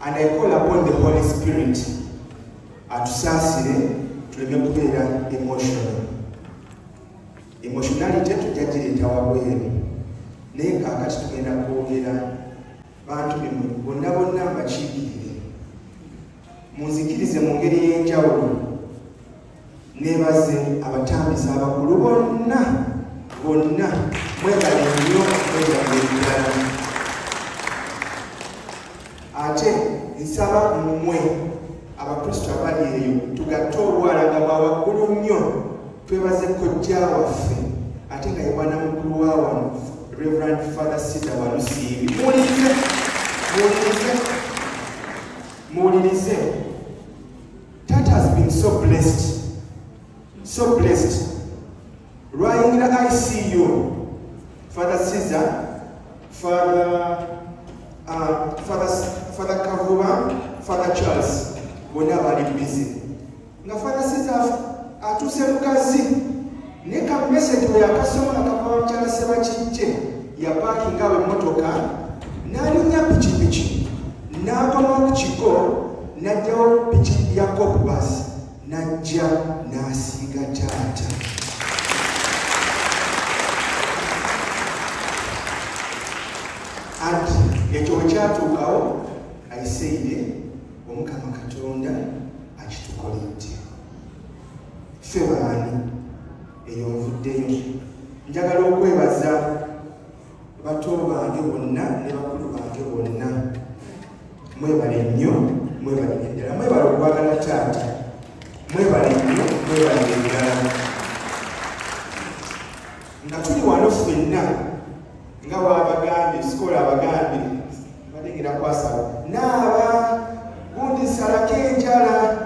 And I call upon the Holy Spirit atusasire tuleme kubeera emotional. Emotionality tujagireta wabweru naye kaakati tugenda kwogera bantu bimwe bonna bonna mbakiikirire munzikirize mu ngeri y'enjawulo neebaze abatambiza abakulu bonna mwebale nnyo mwebale ate nsaba mmwe abakristo abali eyo tugatte olwala nga bwawaggulu nnyo twebaze kojja waffe ate nga ye bwana mukulu wa wano Reverend Father Sita Walusiibi. Muwulirize. That has been so blessed. Right in the ICU, Father Caesar, Father Kavuba, Father Charles, bonna bali busy. Nga Father Caesar atuse mukazi neka message we akasoma akava mchala seba chiche ya parking awe motoka nalinya pichipichi nakoma kuchiko najjawo pichi ya kopbus najja nasiga tata and ekyo kyatuukawo ayiseire omukama katonda akitukoledde ffe baani eyo nvuddeyo njagala okwebaza bato bange bonna ne bakulu bange bonna mwebale nnyo mwebale eddala mwebale okwagala taata mwebale nnyo mwebale eddala nga tuli wano ffenna nga waabagambye sikola abagambye balengera kwasaba naaba gundi salako enjala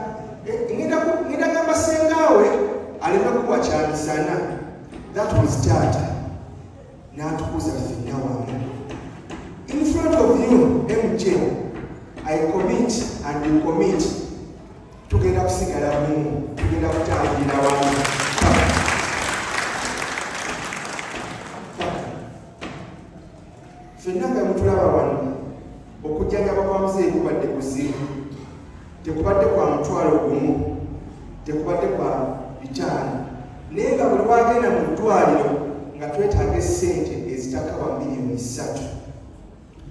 ngenda gamba sengaawe aleme kuwa kyamisana. That was tata n'atukuza ffenna wamu in front of you MJ. I commit and you commit tugenda kusigala mumu tugenda kutambulira wamu ffenna nga mutulaba wano okujjanjaba kwa muzeeyi kubadde kuzibu tekubadde kwa mutwalo gumu tekubadde kwa bitaano naye nga buli wagenda mu ddwaliro nga twetaaga essente ezitakawa miliyoni 3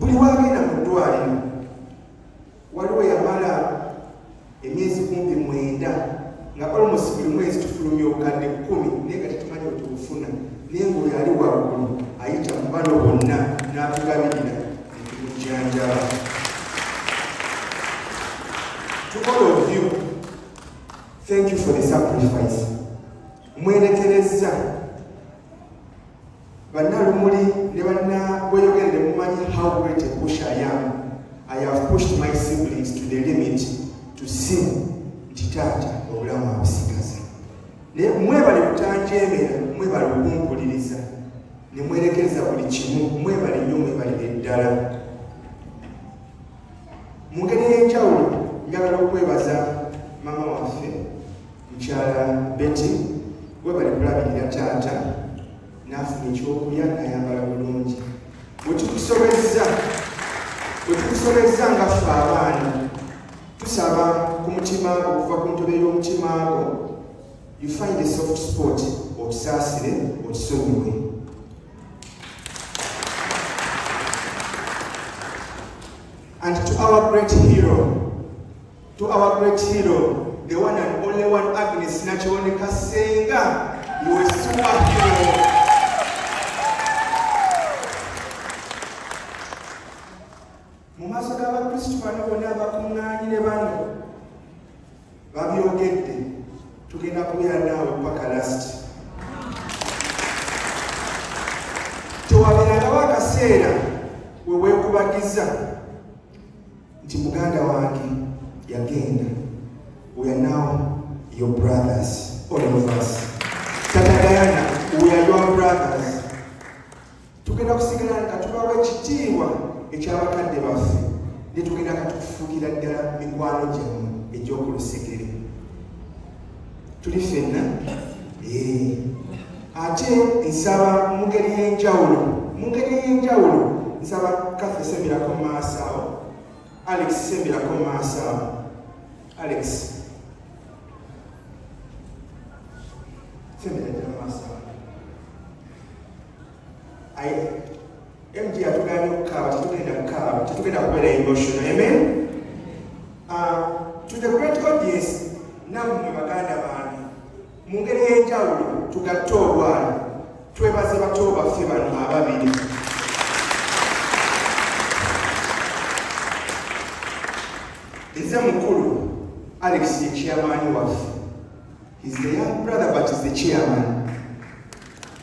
buli wagenda mu ddwaliro waliwo yamala emyezi 9 nga almost buli mwezi tufulumya obukadde 10 naye nga tetumanyi otubufuna naye ng'oyo ali waggulu ayita mu bano bonna n'atugabirira ekimujjanjaba. To all of you, thank you for the sacrifice. Mwerekereza bannalumuli ne bannabweyogere mumanyi how great a push I am. I have pushed my siblings to the limit to see nti taata obulamu abusigaza. Naye mwebale butanjeemera, mwebale okumpuliriza ne mwerekereza buli kimu, mwebale nnyo mwebale eddala. Mu ngeri y'enjawulo njagala okwebaza mama waffe mukyala Betty webali kulabirira taata n'afuna ekyokulya n'ayambala bulungi. Wetukusobezza nga ffe abaana tusaba ku mutima okuva ku ntobe y'omutima gwo you find a soft spot otusaasire otusonyiwe. And to our great hero, the one and only one, Agnes Nachiwoneka Senga, you are a superhero. Mumaso g'abakristo bano bonna abakuŋŋaanyire bano babyogedde tugenda kubeera naawe paka last. Tewabeerangawo akaseera we weekubagiza nti muganda wange yagenda. We are now your brothers, all of us. Tata Diana, we are your brothers. Tugenda kusigala nga tubawa ekitiibwa ekyabakadde baffe ne tugenda katufuukira ddala mikwano gyammwe egy'okulusekere. Tuli ffenna ate nsaba mu ngeri y'enjawulo nsaba Kathy sembirako maaso awo, Alex sembirako maaso awo. Alex sembira maaso awo. MG atugambye okukaaba, tetugenda kukaaba, tetugenda kubeera emotional. Amen. To the great audience, nammwe baganda bange, mu ngeri y'enjawulo tugatte olwala, twebaze bato baffe bano ababiri. Nze mukulu, Alex ye chairman waffe. He's the young brother but he's the chairman.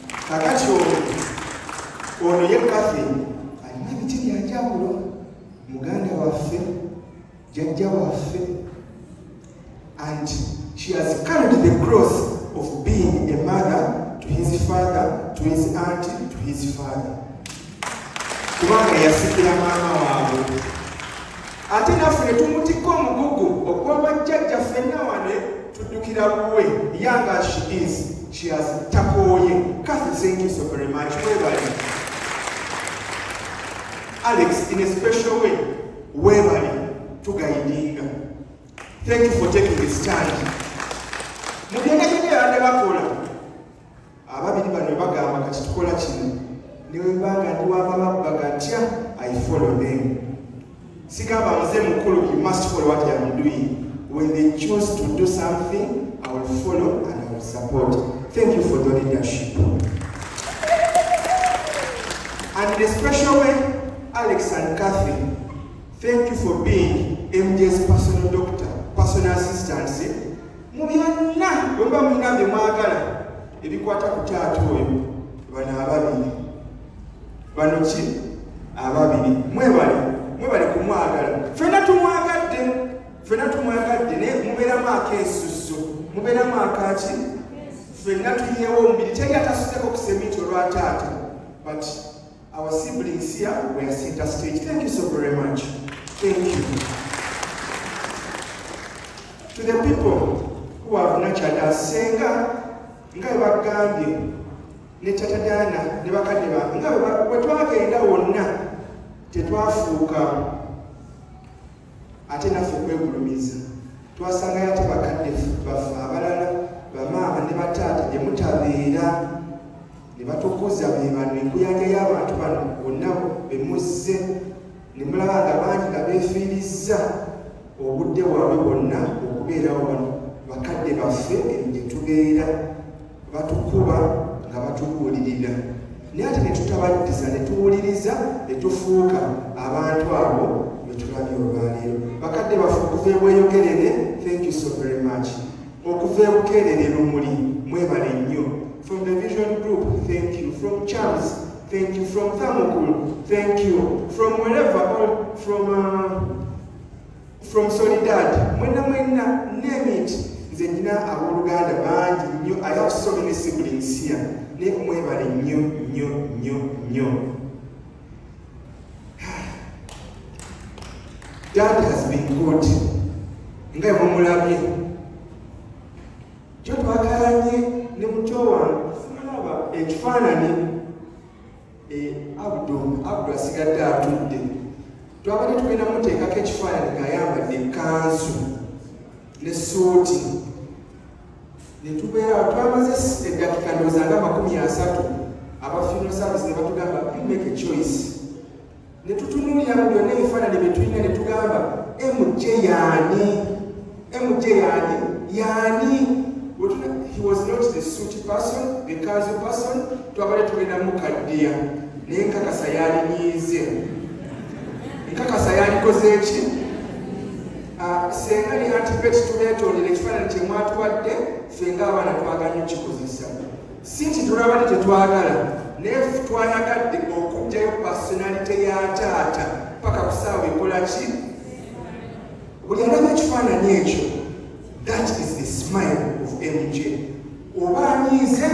Kakati ono ye Kathy alina ebiti bya njawulo, muganda waffe, jjajja waffe, and she has carried the cross of being a mother to his father, to his auntie, to his father. Kubanga yasikira maama waabwe. Ate naffe ne tumutikko omugugu okuva bajjajja ffenna wane tuddukira buwe. Young as she is, she has takooye. Kathy, thank you so very much. Webali. Alex, in a special way, webali tugaidinga. Thank you for taking this stand. Mugenda gye yabadde bakola. Ababiri bano bagamba kati tukola kino. Ne webanga ndi wababagga ntya, I follow them. Sigamba nze mukulu, you must follow what I am doing. When they choose to do something, I will follow and I will support. Thank you for the leadership. And in a special way, Alex and Kathy, thank you for being MJ's personal doctor, personal assistant. Mubyonna bwe muba mulina bye mwagala ebikwata ku taata oyo, bano ababiri. Bano ki? Ababiri. Mwebale kumwagala. Ffenna tumwagadde naye mubeeramu ak'ensusso. Mubeeramu akaki? Ffenna tuyiyewo omubiri. Teri atasuzeko ku semiti olwa taata. But our siblings here were center stage. Thank you so very much. Thank you. To the people who have nurtured us, Senga, nga bagambye, ne Tata Dana, ne bakadde bange, nga bwe twagenda wonna tetwafuuka ate naffe kwegulumiza. Twasangayo ate bakadde baffe abalala, bamaama ne bataata gye mutabeera, ne batukuza be bano, enkuyanja y'abantu bano bonna be muzze, ne mulaba nga bangi nga beefiirizza obudde bwabwe bwonna okubeerawo bano. Bakadde baffe gye tubeera batukuba nga batubuulirira, naye ate ne tutabaddiza ne tuwuliriza ne tufuuka abantu abo be tulabye olwaleero. Bakadde baffe okuva ebweyogerere, thank you so very much. Okuva ebukeerere lumuli, mwebale nnyo. From the Vision Group, thank you. From Charles, thank you. From Thamukulu, thank you. From wherever, all from Solidad, mwena, name it. Nze nina abooluganda bangi nnyo. I have so many siblings here. Ne mwebale nnyo. Dad has been good. Nga mumulabye. Gyo twagalanye ne muto wange. Simulaba ekifaananyi. Abdu asigadde atudde. Twabadde tugenda muteekako ekifaananyi ng'ayambadde ekkanzu ne suuti. Ne tubeera twamaze eddakiika ndowooza nga 30 aba funeral service ne batugamba you make a choice. Ne tutunuulira mu byonna ebifaananyi bye tulina ne tugamba MJ yaani. He was not the suit person, the kanzu person. Twabadde tugenda mukaddiya naye nkakasa yalinyiize. Nkakasa yalikoze eki? Senga ne antipeti tubeetondera ekifaananyi kye mwatuwadde, ffe ng'abaana twaganye okukikozesa. Si nti tulabadde tetwagala, naye twayagadde okuggyayo personality ya taata paka ku ssaawa ekola ki? Buli alaba ekifaananyi ekyo, that is the smile of MJ. Oba anyiize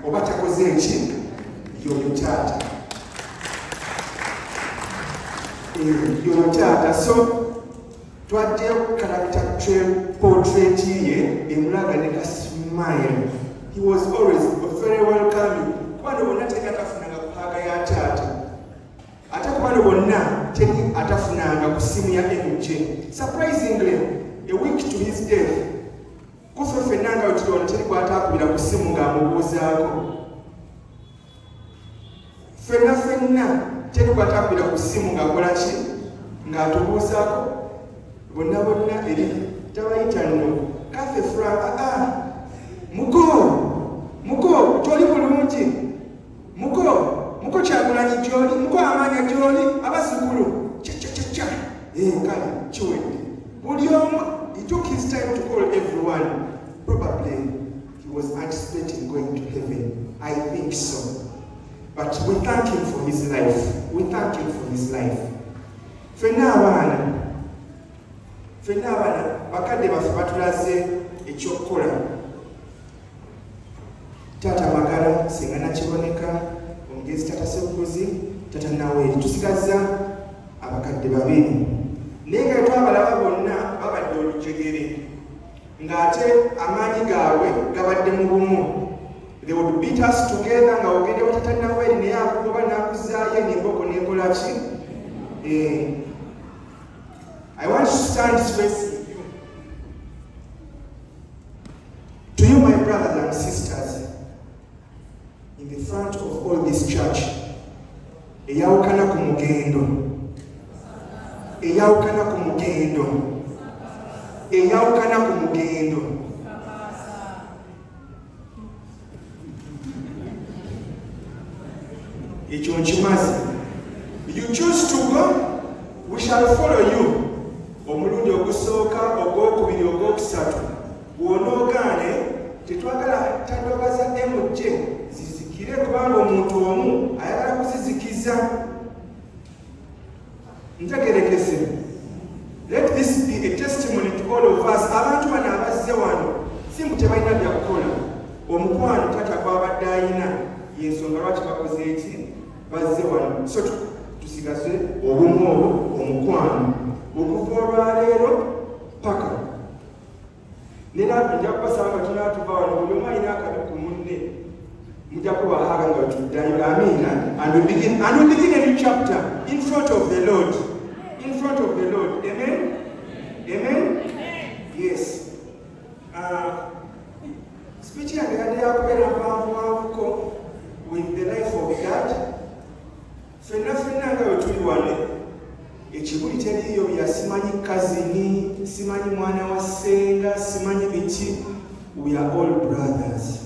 oba takoze eki? Yoyo taata. Yoyo taata. So twaddeyo character portrait ye emulaga ne ka smile. He was always very welcoming. Kubano bonna tekaatafunanga kuhaaga ya taata. Ate kubano essimu ya MJ. Surprisingly, a week to his death, kufe ffenna nga wetuli wano teri bw'ataakubira ku ssimu ng'amubuuzaako. Ffenna teri bw'ataakubira ku ssimu ng'akola ki? Ng'atubuuzaako. Bonna eri tabayita nno. Kafe Frank, muko, toli bulungi. Muko Kyagulanyi gy'oli, muko Amaanya gy'oli, abazzukulu. Kale, kiwedde. Buli omu, he took his time to call everyone. Probably he was anticipating going to heaven. I think so. But we thank him for his life. Ffenna abaana bakadde baffe batulaze ekyokukola. Taata Magala singa nakiboneka, omugezi Taata Ssebukozi, Taata Naweri, tusigaza abakadde babiri. Naye nga twabalaba bonna babadde olujegere ng'ate amaanyi gaabwe gabadde mu bumu. They would beat us together nga ogende wa Taata Naweri naye akugoba n'akuzaayo n'emboko n'ekola ki? I want to stand straight with you. To you, my brothers and sisters, in the front of all this church, eyawukana ku mugendo. Ekyo nkimaze. You choose to go, we shall follow you. Omulundi ogusooka, ogwokubiri, ogwokusatu, bw'onoogaane, tetwagala tandoba za MJ zizikire kubanga omuntu omu ayagala kuzizikiza. Ntegerekese. Let this be a testimony to all of us. Abantu bano abazze wano si mbu tebalina bya kukola. Omukwano Taata gw'abadde alina y'ensonga lwaki bakoze eki bazze wano. So tusigaze obumu obwo omukwano. Okuva olwaleero paka. Nera nja kubasanga tunaatuva wano buli omu alina akabi ku munne. Mujja kubahaaga nga tuddayo. Amiina. And we begin a new chapter in front of the Lord. Amen? Yes. Speech yange yadde yakubeera mpanvuko with the life of God. Ffenna nga we tuli wano. Ekibuli teriyo bya simanyi kazini, simanyi mwana wa ssenga, simanyi biki. We are all brothers.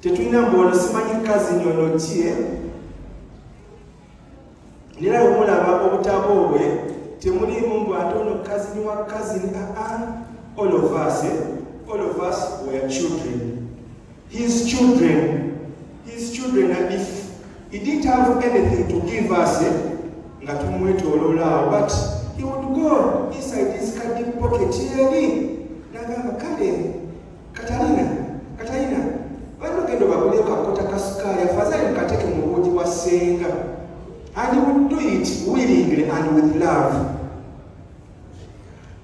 Tetulina mbono simanyi kazini ono ki. Nera omulaba obutabo bwe temulimu mbu ate ono kazini wa kazini. All of us were children. His children. And if he didn't have anything to give us, nga tumwetooloola awo, but he would go inside his caddy pocket eri n'agamba kale Katalina bano gendo baguleko kakota kasukaali afadhali mukateke mu buugi bwa ssenga. And he would do it willingly and with love.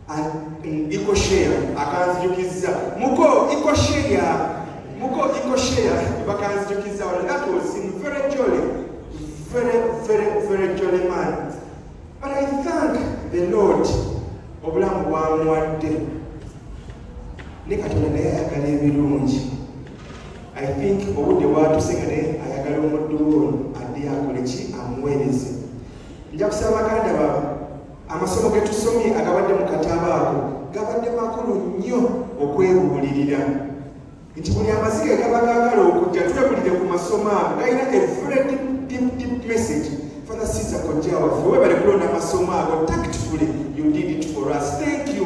And iko share akanzijukiza muko iko share bakanzijukiza wano. That was in very jolly man. But I thank the Lord obulamu bwamuwadde ne Katonda naye ayagala ebirungi. I think obudde bwatusenga naye ayagala omuddu ono adde akole ki amuweereze. Nja kusaba baganda baabwe amasomo ge tusomye agabadde mu katabo ako gabadde makulu nnyo okwebuulirira. Nti buli amazike gaba gaagala okujja twebulire ku masomo ago galina a very deep message. Father Caesar Kojja waffe webale kulonda amasomo ago tactfully. You did it for us. Thank you.